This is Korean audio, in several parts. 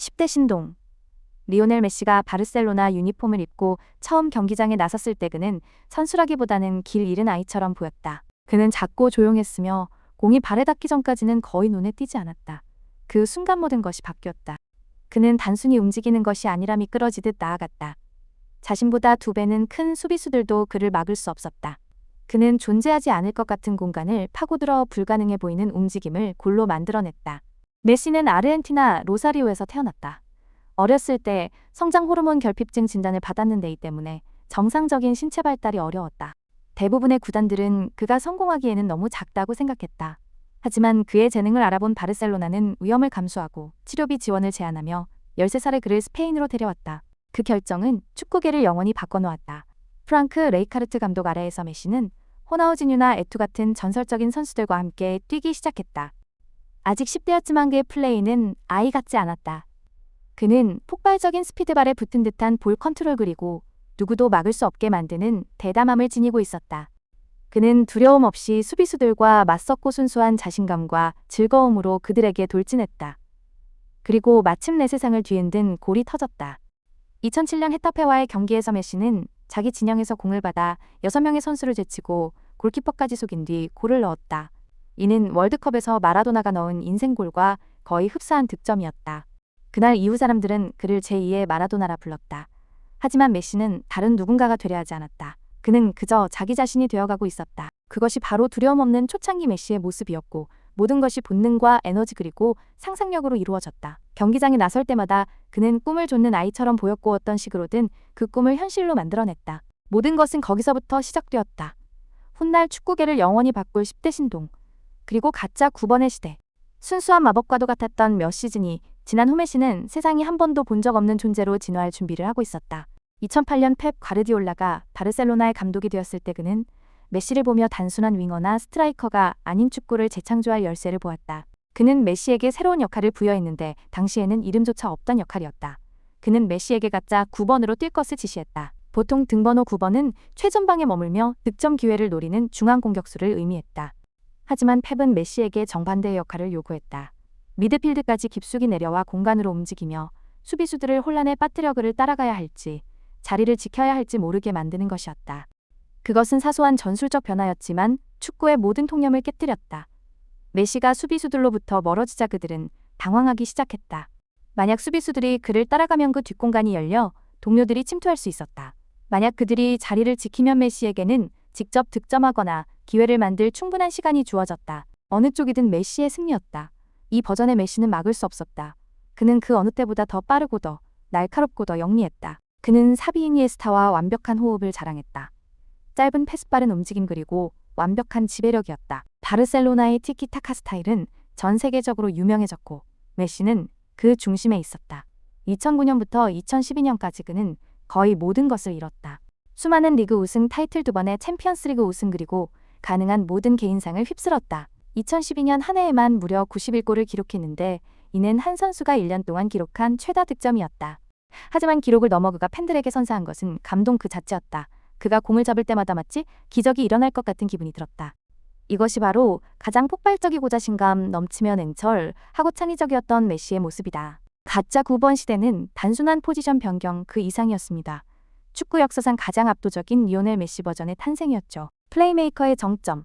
10대 신동. 리오넬 메시가 바르셀로나 유니폼을 입고 처음 경기장에 나섰을 때 그는 선수라기보다는 길 잃은 아이처럼 보였다. 그는 작고 조용했으며 공이 발에 닿기 전까지는 거의 눈에 띄지 않았다. 그 순간 모든 것이 바뀌었다. 그는 단순히 움직이는 것이 아니라 미끄러지듯 나아갔다. 자신보다 2배는 큰 수비수들도 그를 막을 수 없었다. 그는 존재하지 않을 것 같은 공간을 파고들어 불가능해 보이는 움직임을 골로 만들어냈다. 메시는 아르헨티나 로사리오에서 태어났다. 어렸을 때 성장 호르몬 결핍증 진단을 받았는데 이 때문에 정상적인 신체 발달이 어려웠다. 대부분의 구단들은 그가 성공하기에는 너무 작다고 생각했다. 하지만 그의 재능을 알아본 바르셀로나는 위험을 감수하고 치료비 지원을 제안하며 13살의 그를 스페인으로 데려왔다. 그 결정은 축구계를 영원히 바꿔놓았다. 프랑크 레이카르트 감독 아래에서 메시는 호나우지뉴나 에투 같은 전설적인 선수들과 함께 뛰기 시작했다. 아직 10대였지만 그의 플레이는 아이 같지 않았다. 그는 폭발적인 스피드발에 붙은 듯한 볼 컨트롤 그리고 누구도 막을 수 없게 만드는 대담함을 지니고 있었다. 그는 두려움 없이 수비수들과 맞섰고 순수한 자신감과 즐거움으로 그들에게 돌진했다. 그리고 마침내 세상을 뒤흔든 골이 터졌다. 2007년 헤타페와의 경기에서 메시는 자기 진영에서 공을 받아 6명의 선수를 제치고 골키퍼까지 속인 뒤 골을 넣었다. 이는 월드컵에서 마라도나가 넣은 인생골과 거의 흡사한 득점이었다. 그날 이후 사람들은 그를 제2의 마라도나라 불렀다. 하지만 메시는 다른 누군가가 되려 하지 않았다. 그는 그저 자기 자신이 되어가고 있었다. 그것이 바로 두려움 없는 초창기 메시의 모습이었고 모든 것이 본능과 에너지 그리고 상상력으로 이루어졌다. 경기장에 나설 때마다 그는 꿈을 좇는 아이처럼 보였고 어떤 식으로든 그 꿈을 현실로 만들어냈다. 모든 것은 거기서부터 시작되었다. 훗날 축구계를 영원히 바꿀 10대 신동. 그리고 가짜 9번의 시대. 순수한 마법과도 같았던 몇 시즌이 지난 후 메시는 세상이 한 번도 본 적 없는 존재로 진화할 준비를 하고 있었다. 2008년 펩 과르디올라가 바르셀로나의 감독이 되었을 때 그는 메시를 보며 단순한 윙어나 스트라이커가 아닌 축구를 재창조할 열쇠를 보았다. 그는 메시에게 새로운 역할을 부여했는데 당시에는 이름조차 없던 역할이었다. 그는 메시에게 가짜 9번으로 뛸 것을 지시했다. 보통 등번호 9번은 최전방에 머물며 득점 기회를 노리는 중앙 공격수를 의미했다. 하지만 펩은 메시에게 정반대의 역할을 요구했다. 미드필드까지 깊숙이 내려와 공간으로 움직이며 수비수들을 혼란에 빠뜨려 그를 따라가야 할지 자리를 지켜야 할지 모르게 만드는 것이었다. 그것은 사소한 전술적 변화였지만 축구의 모든 통념을 깨뜨렸다. 메시가 수비수들로부터 멀어지자 그들은 당황하기 시작했다. 만약 수비수들이 그를 따라가면 그 뒷공간이 열려 동료들이 침투할 수 있었다. 만약 그들이 자리를 지키면 메시에게는 직접 득점하거나 기회를 만들 충분한 시간이 주어졌다. 어느 쪽이든 메시의 승리였다. 이 버전의 메시는 막을 수 없었다. 그는 그 어느 때보다 더 빠르고 더 날카롭고 더 영리했다. 그는 사비 이니에스타와 완벽한 호흡을 자랑했다. 짧은 패스 빠른 움직임 그리고 완벽한 지배력이었다. 바르셀로나의 티키타카 스타일은 전 세계적으로 유명해졌고 메시는 그 중심에 있었다. 2009년부터 2012년까지 그는 거의 모든 것을 이뤘다. 수많은 리그 우승 타이틀 2번의 챔피언스리그 우승 그리고 가능한 모든 개인상을 휩쓸었다. 2012년 한 해에만 무려 91골을 기록했는데 이는 한 선수가 1년 동안 기록한 최다 득점이었다. 하지만 기록을 넘어 그가 팬들에게 선사한 것은 감동 그 자체였다. 그가 공을 잡을 때마다 마치 기적이 일어날 것 같은 기분이 들었다. 이것이 바로 가장 폭발적이고 자신감 넘치며 냉철하고 창의적이었던 메시의 모습이다. 가짜 9번 시대는 단순한 포지션 변경 그 이상이었습니다. 축구 역사상 가장 압도적인 리오넬 메시 버전의 탄생이었죠. 플레이메이커의 정점.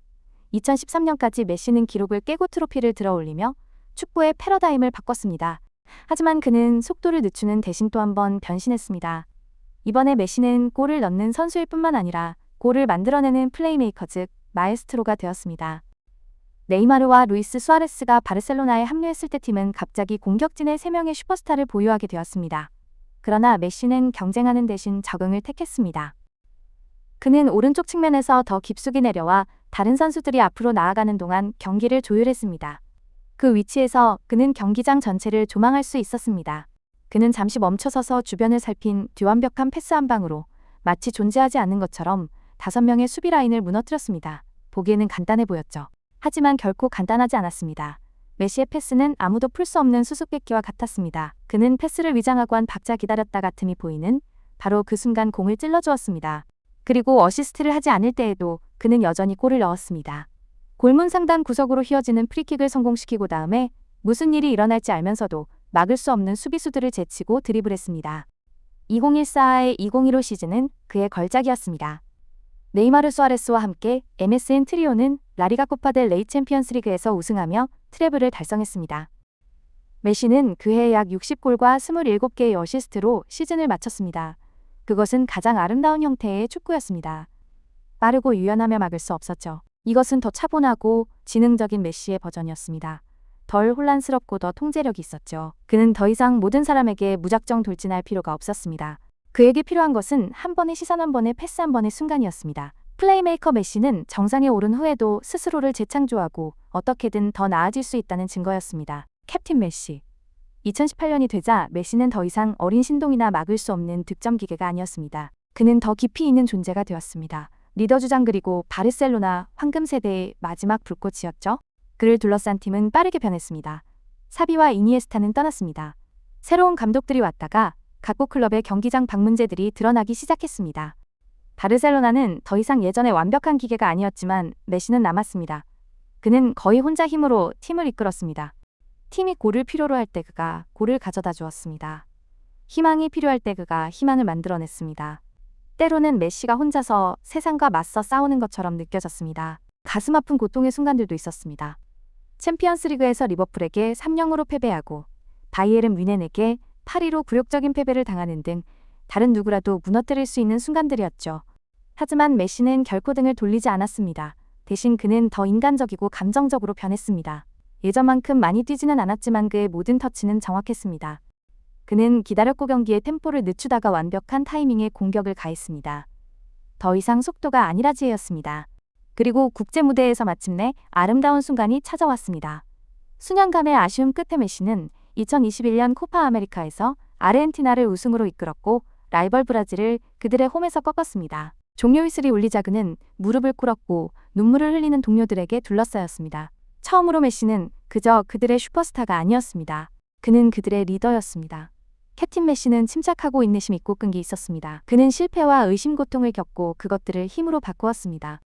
2013년까지 메시는 기록을 깨고 트로피를 들어올리며 축구의 패러다임을 바꿨습니다. 하지만 그는 속도를 늦추는 대신 또 한 번 변신했습니다. 이번에 메시는 골을 넣는 선수일 뿐만 아니라 골을 만들어내는 플레이메이커 즉 마에스트로가 되었습니다. 네이마르와 루이스 수아레스가 바르셀로나에 합류했을 때 팀은 갑자기 공격진의 3명의 슈퍼스타를 보유하게 되었습니다. 그러나 메시는 경쟁하는 대신 적응을 택했습니다. 그는 오른쪽 측면에서 더 깊숙이 내려와 다른 선수들이 앞으로 나아가는 동안 경기를 조율했습니다. 그 위치에서 그는 경기장 전체를 조망할 수 있었습니다. 그는 잠시 멈춰서서 주변을 살핀 뒤완벽한 패스 한 방으로 마치 존재하지 않는 것처럼 5명의 수비 라인을 무너뜨렸습니다. 보기에는 간단해 보였죠. 하지만 결코 간단하지 않았습니다. 메시의 패스는 아무도 풀 수 없는 수수께끼와 같았습니다. 그는 패스를 위장하고 한 박자 기다렸다 같음이 보이는 바로 그 순간 공을 찔러주었습니다. 그리고 어시스트를 하지 않을 때에도 그는 여전히 골을 넣었습니다. 골문 상단 구석으로 휘어지는 프리킥을 성공시키고 다음에 무슨 일이 일어날지 알면서도 막을 수 없는 수비수들을 제치고 드리블했습니다. 2014-2015 시즌은 그의 걸작이었습니다. 네이마르 수아레스와 함께 MSN 트리오는 라리가 코파 델 레이 챔피언스 리그에서 우승하며 트래블을 달성했습니다. 메시는 그해 약 60골과 27개의 어시스트로 시즌을 마쳤습니다. 그것은 가장 아름다운 형태의 축구였습니다. 빠르고 유연하며 막을 수 없었죠. 이것은 더 차분하고 지능적인 메시의 버전이었습니다. 덜 혼란스럽고 더 통제력이 있었죠. 그는 더 이상 모든 사람에게 무작정 돌진할 필요가 없었습니다. 그에게 필요한 것은 한 번의 시선, 한 번의 패스, 한 번의 순간이었습니다. 플레이메이커 메시는 정상에 오른 후에도 스스로를 재창조하고 어떻게든 더 나아질 수 있다는 증거였습니다. 캡틴 메시. 2018년이 되자 메시는 더 이상 어린 신동이나 막을 수 없는 득점 기계가 아니었습니다. 그는 더 깊이 있는 존재가 되었습니다. 리더 주장 그리고 바르셀로나 황금 세대의 마지막 불꽃이었죠. 그를 둘러싼 팀은 빠르게 변했습니다. 사비와 이니에스타는 떠났습니다. 새로운 감독들이 왔다가 각국 클럽의 경기장 방문제들이 드러나기 시작했습니다. 바르셀로나는 더 이상 예전의 완벽한 기계가 아니었지만 메시는 남았습니다. 그는 거의 혼자 힘으로 팀을 이끌었습니다. 팀이 골을 필요로 할 때 그가 골을 가져다 주었습니다. 희망이 필요할 때 그가 희망을 만들어냈습니다. 때로는 메시가 혼자서 세상과 맞서 싸우는 것처럼 느껴졌습니다. 가슴 아픈 고통의 순간들도 있었습니다. 챔피언스리그에서 리버풀에게 3-0으로 패배하고 바이에른 뮌헨에게 8-2로 굴욕적인 패배를 당하는 등 다른 누구라도 무너뜨릴 수 있는 순간들이었죠. 하지만 메시는 결코 등을 돌리지 않았습니다. 대신 그는 더 인간적이고 감정적으로 변했습니다. 예전만큼 많이 뛰지는 않았지만 그의 모든 터치는 정확했습니다. 그는 기다렸고 경기의 템포를 늦추다가 완벽한 타이밍에 공격을 가했습니다. 더 이상 속도가 아니라지였습니다. 그리고 국제 무대에서 마침내 아름다운 순간이 찾아왔습니다. 수년간의 아쉬움 끝에 메시는 2021년 코파 아메리카에서 아르헨티나를 우승으로 이끌었고 라이벌 브라질을 그들의 홈에서 꺾었습니다. 종료 휘슬이 울리자 그는 무릎을 꿇었고 눈물을 흘리는 동료들에게 둘러싸였습니다. 처음으로 메시는 그저 그들의 슈퍼스타가 아니었습니다. 그는 그들의 리더였습니다. 캡틴 메시는 침착하고 인내심 있고 끈기 있었습니다. 그는 실패와 의심, 고통을 겪고 그것들을 힘으로 바꾸었습니다.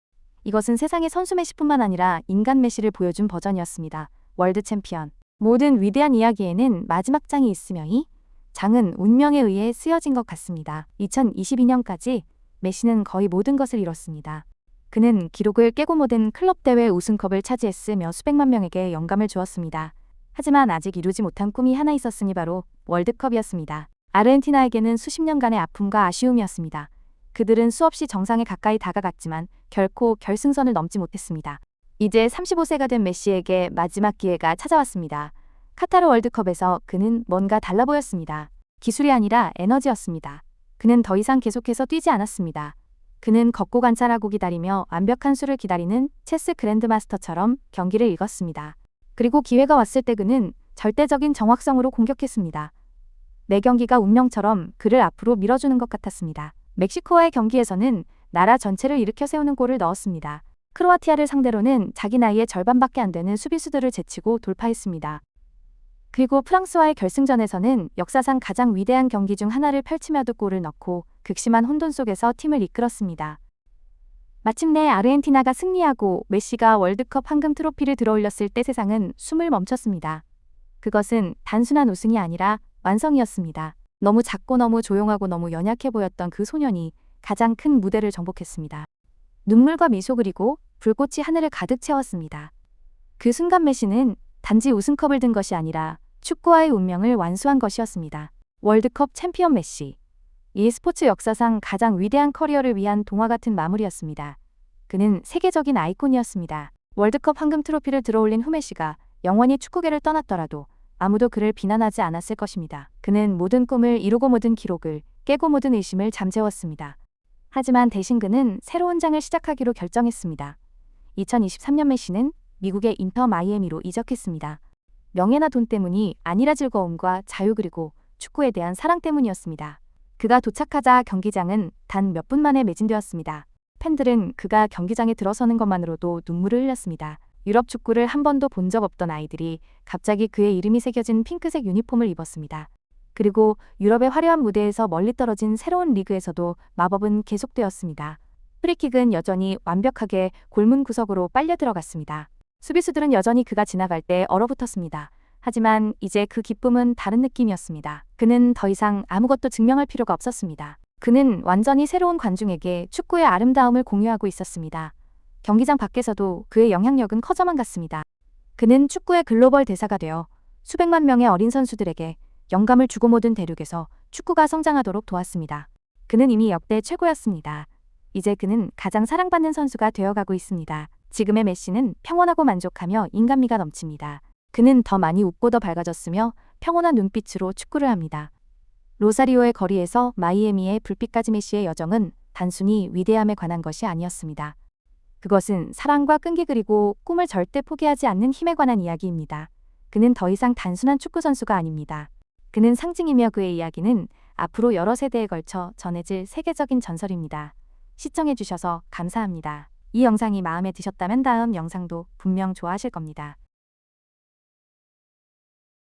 이것은 세상의 선수 메시뿐만 아니라 인간 메시를 보여준 버전이었습니다. 월드 챔피언. 모든 위대한 이야기에는 마지막 장이 있으며 이 장은 운명에 의해 쓰여진 것 같습니다. 2022년까지 메시는 거의 모든 것을 이뤘습니다. 그는 기록을 깨고 모든 클럽 대회 우승컵을 차지했으며 수백만 명에게 영감을 주었습니다. 하지만 아직 이루지 못한 꿈이 하나 있었으니 바로 월드컵이었습니다. 아르헨티나에게는 수십 년간의 아픔과 아쉬움이었습니다. 그들은 수없이 정상에 가까이 다가갔지만 결코 결승선을 넘지 못했습니다. 이제 35세가 된 메시에게 마지막 기회가 찾아왔습니다. 카타르 월드컵에서 그는 뭔가 달라 보였습니다. 기술이 아니라 에너지였습니다. 그는 더 이상 계속해서 뛰지 않았습니다. 그는 걷고 관찰하고 기다리며 완벽한 수를 기다리는 체스 그랜드마스터처럼 경기를 읽었습니다. 그리고 기회가 왔을 때 그는 절대적인 정확성으로 공격했습니다. 매 경기가 운명처럼 그를 앞으로 밀어주는 것 같았습니다. 멕시코와의 경기에서는 나라 전체를 일으켜 세우는 골을 넣었습니다. 크로아티아를 상대로는 자기 나이의 절반밖에 안 되는 수비수들을 제치고 돌파했습니다. 그리고 프랑스와의 결승전에서는 역사상 가장 위대한 경기 중 하나를 펼치며도 골을 넣고 극심한 혼돈 속에서 팀을 이끌었습니다. 마침내 아르헨티나가 승리하고 메시가 월드컵 황금 트로피를 들어올렸을 때 세상은 숨을 멈췄습니다. 그것은 단순한 우승이 아니라 완성이었습니다. 너무 작고 너무 조용하고 너무 연약해 보였던 그 소년이 가장 큰 무대를 정복했습니다. 눈물과 미소 그리고 불꽃이 하늘을 가득 채웠습니다. 그 순간 메시는 단지 우승컵을 든 것이 아니라 축구와의 운명을 완수한 것이었습니다. 월드컵 챔피언 메시. 이 스포츠 역사상 가장 위대한 커리어를 위한 동화 같은 마무리였습니다. 그는 세계적인 아이콘이었습니다. 월드컵 황금 트로피를 들어올린 후 메시가 영원히 축구계를 떠났더라도 아무도 그를 비난하지 않았을 것입니다. 그는 모든 꿈을 이루고 모든 기록을 깨고 모든 의심을 잠재웠습니다. 하지만 대신 그는 새로운 장을 시작하기로 결정했습니다. 2023년 메시는 미국의 인터 마이애미로 이적했습니다. 명예나 돈 때문이 아니라 즐거움과 자유 그리고 축구에 대한 사랑 때문이었습니다. 그가 도착하자 경기장은 단 몇 분 만에 매진되었습니다. 팬들은 그가 경기장에 들어서는 것만으로도 눈물을 흘렸습니다. 유럽 축구를 한 번도 본 적 없던 아이들이 갑자기 그의 이름이 새겨진 핑크색 유니폼을 입었습니다. 그리고 유럽의 화려한 무대에서 멀리 떨어진 새로운 리그에서도 마법은 계속되었습니다. 프리킥은 여전히 완벽하게 골문 구석으로 빨려 들어갔습니다. 수비수들은 여전히 그가 지나갈 때 얼어붙었습니다. 하지만 이제 그 기쁨은 다른 느낌이었습니다. 그는 더 이상 아무것도 증명할 필요가 없었습니다. 그는 완전히 새로운 관중에게 축구의 아름다움을 공유하고 있었습니다. 경기장 밖에서도 그의 영향력은 커져만 갔습니다. 그는 축구의 글로벌 대사가 되어 수백만 명의 어린 선수들에게 영감을 주고 모든 대륙에서 축구가 성장하도록 도왔습니다. 그는 이미 역대 최고였습니다. 이제 그는 가장 사랑받는 선수가 되어가고 있습니다. 지금의 메시는 평온하고 만족하며 인간미가 넘칩니다. 그는 더 많이 웃고 더 밝아졌으며 평온한 눈빛으로 축구를 합니다. 로사리오의 거리에서 마이애미의 불빛까지 메시의 여정은 단순히 위대함에 관한 것이 아니었습니다. 그것은 사랑과 끈기 그리고 꿈을 절대 포기하지 않는 힘에 관한 이야기입니다. 그는 더 이상 단순한 축구 선수가 아닙니다. 그는 상징이며 그의 이야기는 앞으로 여러 세대에 걸쳐 전해질 세계적인 전설입니다. 시청해주셔서 감사합니다. 이 영상이 마음에 드셨다면 다음 영상도 분명 좋아하실 겁니다.